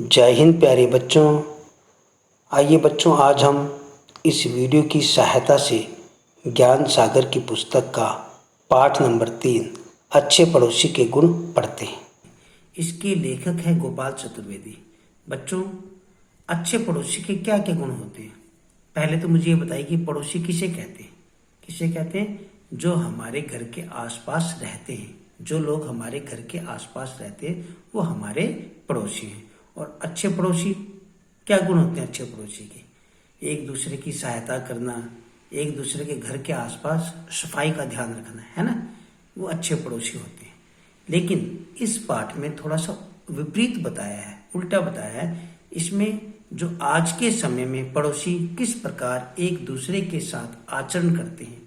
जय हिंद प्यारे बच्चों। आइए बच्चों, आज हम इस वीडियो की सहायता से ज्ञान सागर की पुस्तक का पाठ नंबर 3 अच्छे पड़ोसी के गुण पढ़ते हैं। इसके लेखक है गोपाल चतुर्वेदी। बच्चों, अच्छे पड़ोसी के क्या क्या गुण होते हैं? पहले तो मुझे ये बताइए कि पड़ोसी किसे कहते हैं? किसे कहते हैं? जो हमारे घर के आसपास रहते हैं। जो लोग हमारे घर के आसपास रहते हैं वो हमारे पड़ोसी हैं। और अच्छे पड़ोसी क्या गुण होते हैं अच्छे पड़ोसी के? एक दूसरे की सहायता करना, एक दूसरे के घर के आसपास सफाई का ध्यान रखना, है ना, वो अच्छे पड़ोसी होते हैं। लेकिन इस पाठ में थोड़ा सा विपरीत बताया है, उल्टा बताया है। इसमें जो आज के समय में पड़ोसी किस प्रकार एक दूसरे के साथ आचरण करते हैं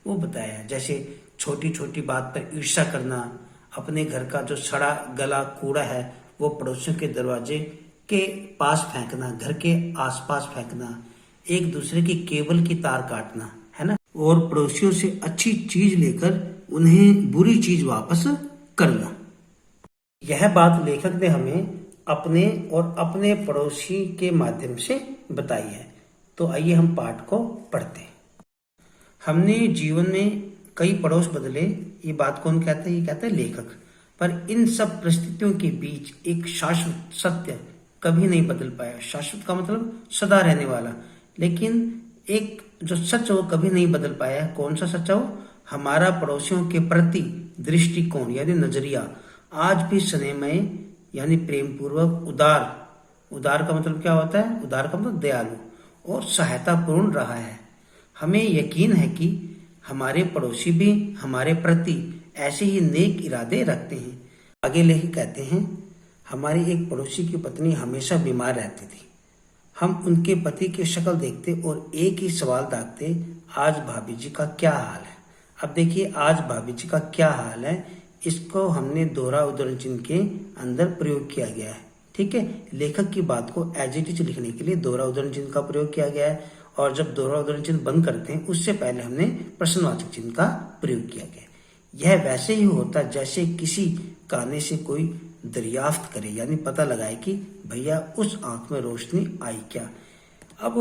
वो बताया है। जैसे छोटी छोटी बात पर ईर्ष्या करना, अपने घर का जो सड़ा गला कूड़ा है वो पड़ोसियों के दरवाजे के पास फेंकना, घर के आसपास फेंकना, एक दूसरे की केबल की तार काटना, है ना, और पड़ोसियों से अच्छी चीज लेकर उन्हें बुरी चीज वापस करना। यह बात लेखक ने हमें अपने और अपने पड़ोसी के माध्यम से बताई है। तो आइए हम पाठ को पढ़ते हैं। हमने जीवन में कई पड़ोस बदले, ये बात कौन कहता है? ये कहता है लेखक। पर इन सब परिस्थितियों के बीच एक शाश्वत सत्य कभी नहीं बदल पाया। शाश्वत का मतलब सदा रहने वाला, लेकिन एक जो सच वो कभी नहीं बदल पाया। कौन सा सच है वो? हमारा पड़ोसियों के प्रति दृष्टिकोण यानी नजरिया आज भी स्नेहमय यानी प्रेम पूर्वक, उदार का मतलब क्या होता है? उदार का मतलब दयालु और सहायतापूर्ण रहा है। हमें यकीन है कि हमारे पड़ोसी भी हमारे प्रति ऐसे ही नेक इरादे रखते हैं। आगे लेखक कहते हैं, हमारी एक पड़ोसी की पत्नी हमेशा बीमार रहती थी। हम उनके पति की शक्ल देखते और एक ही सवाल दागते, आज भाभी जी का क्या हाल है? अब देखिए, आज भाभी जी का क्या हाल है, इसको हमने दोहरा उद्धरण चिन्ह के अंदर प्रयोग किया गया है। ठीक है, लेखक की बात को एज इट इज लिखने के लिए दोहरा उद्धरण चिन्ह का प्रयोग किया गया है। और जब दोहरा उद्धरण चिन्ह बंद करते हैं उससे पहले हमने प्रश्नवाचक चिन्ह का प्रयोग किया गया। यह वैसे ही होता जैसे किसी काने से कोई दरियाफ्त करे, यानी पता लगाए कि भैया उस आंख में रोशनी आई क्या। अब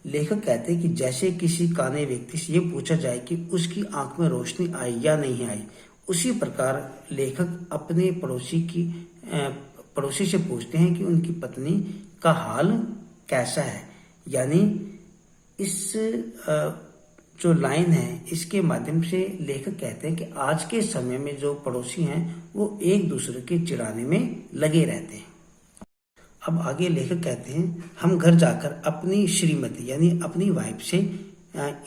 लेखक कहते हैं कि जैसे किसी काने व्यक्ति से ये पूछा जाए कि उसकी आंख में रोशनी आई या नहीं आई, उसी प्रकार लेखक अपने पड़ोसी से पूछते हैं कि उनकी पत्नी का हाल कैसा है। यानी इस जो लाइन है इसके माध्यम से लेखक कहते हैं कि आज के समय में जो पड़ोसी हैं वो एक दूसरे के चिढ़ाने में लगे रहते हैं। अब आगे लेखक कहते हैं, हम घर जाकर अपनी श्रीमती यानी अपनी वाइफ से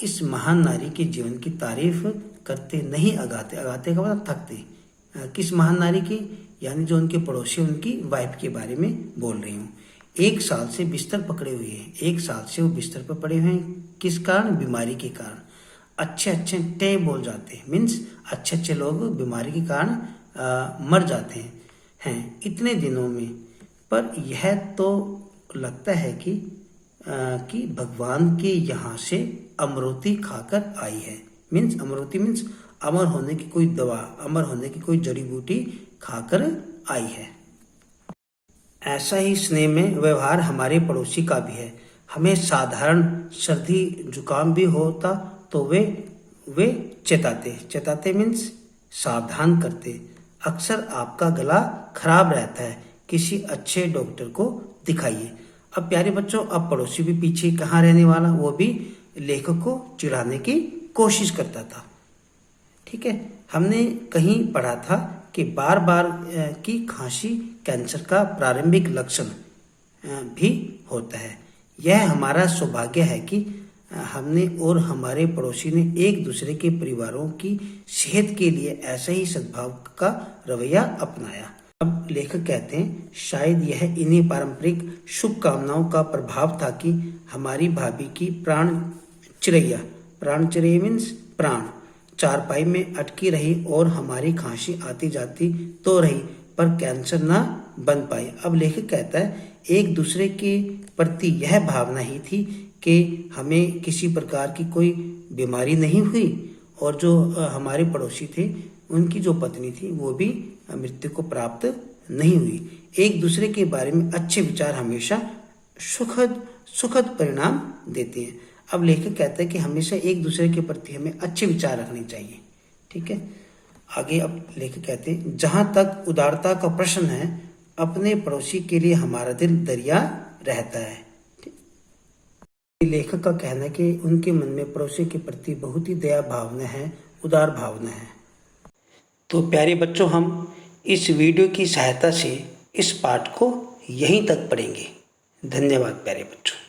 इस महान नारी के जीवन की तारीफ करते नहीं, अगाते का मतलब थकते। किस महान नारी की? यानी जो उनके पड़ोसी, उनकी वाइफ के बारे में बोल रही हूँ। 1 साल से बिस्तर पकड़े हुए हैं। 1 साल से वो बिस्तर पर पड़े हुए हैं। किस कारण? बीमारी के कारण। अच्छे टे बोल जाते हैं, मीन्स अच्छे लोग बीमारी के कारण मर जाते हैं इतने दिनों में। पर यह तो लगता है कि भगवान के यहाँ से अमरोती खाकर आई है। मीन्स अमरोती मीन्स अमर होने की कोई दवा, अमर होने की कोई जड़ी बूटी खाकर आई है। ऐसा ही स्नेह में व्यवहार हमारे पड़ोसी का भी है। हमें साधारण सर्दी जुकाम भी होता तो वे चेताते मीन्स सावधान करते। अक्सर आपका गला खराब रहता है, किसी अच्छे डॉक्टर को दिखाइए। अब प्यारे बच्चों, अब पड़ोसी भी पीछे कहाँ रहने वाला, वो भी लेखक को चिढ़ाने की कोशिश करता था। ठीक है, हमने कहीं पढ़ा था कि बार की खांसी कैंसर का प्रारंभिक लक्षण भी होता है। यह हमारा सौभाग्य है कि हमने और हमारे पड़ोसी ने एक दूसरे के परिवारों की सेहत के लिए ऐसा ही सद्भाव का रवैया अपनाया। अब लेखक कहते हैं, शायद यह इन्हीं पारंपरिक शुभकामनाओं का प्रभाव था कि हमारी भाभी की प्राण चिरैया मीन्स प्राण चारपाई में अटकी रही और हमारी खांसी आती जाती तो रही, पर कैंसर ना बन पाई। अब लेखक कहता है, एक दूसरे के प्रति यह भावना ही थी कि हमें किसी प्रकार की कोई बीमारी नहीं हुई, और जो हमारे पड़ोसी थे उनकी जो पत्नी थी वो भी मृत्यु को प्राप्त नहीं हुई। एक दूसरे के बारे में अच्छे विचार हमेशा सुखद परिणाम देते हैं। अब लेखक कहता है कि हमेशा एक दूसरे के प्रति हमें अच्छे विचार रखने चाहिए। ठीक है, आगे अब लेखक कहते हैं, जहां तक उदारता का प्रश्न है, अपने पड़ोसी के लिए हमारा दिल दरिया रहता है। लेखक का कहना है कि उनके मन में पड़ोसी के प्रति बहुत ही दया भावना है, उदार भावना है। तो प्यारे बच्चों, हम इस वीडियो की सहायता से इस पाठ को यहीं तक पढ़ेंगे। धन्यवाद प्यारे बच्चों।